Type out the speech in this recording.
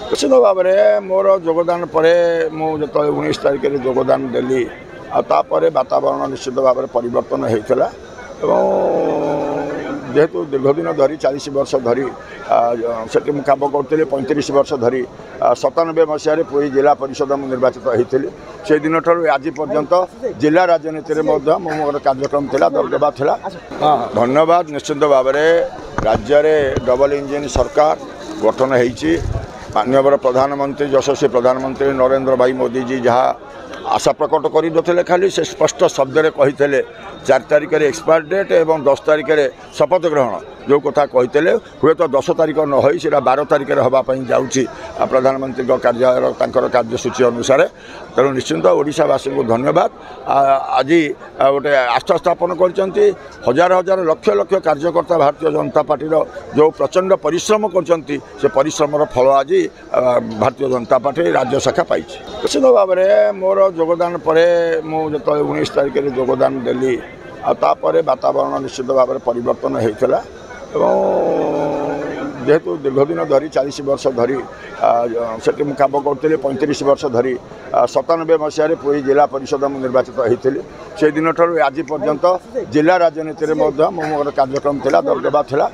निश्चित भाव में मोर योगदान पर मुझे 19 तारिख में योगदान देली आपर वातावरण निश्चित भाव में परिवर्तन होता जेहेतु दीर्घदिन धरी 40 वर्ष धरी से काम करुँगी 35 वर्ष धरी 97 मसीह पुरी जिला परिषद निर्वाचित होती से दिन आज पर्यंत जिला राजनीति में मोर कार्यक्रम था दबदबा था। धन्यवाद। निश्चित भाव में राज्य में डबल इंजिन सरकार गठन होती माननीय प्रधानमंत्री यशस्वी प्रधानमंत्री नरेंद्र भाई मोदी जी जहाँ आशा प्रकट कर खाली से स्पष्ट शब्द कही 4 तारिख में एक्सपायर डेट और 10 तारिख में शपथ ग्रहण जो कथा कहते हुए तो 10 तारिख न हो 12 तारिख में होगापी जाऊँगी प्रधानमंत्री कार्यालय कार्यसूची अनुसार। तेणु निश्चिंत ओडिशावासी को धन्यवाद। आज गोटे आस्था स्थापन कर हजार हजार लक्ष लक्ष कार्यकर्ता भारतीय जनता पार्टी जो प्रचंड परिश्रम कर परिश्रम फल आज भारतीय जनता पार्टी राज्य शाखा पाई। निश्चित भाव में मोर योगदान पर मुझे 19 तारिख में योगदान देली आपर वातावरण निश्चित भाव में परिवर्तन होता जेहेतु दीर्घदिन धरी 40 वर्ष धरी से काम करुँगी 35 वर्ष धरी 97 मसीह पुरी जिला परिषद निर्वाचित होती से दिन आज पर्यंत जिला राजनीति में मोर कार्यक्रम था दबदबा था।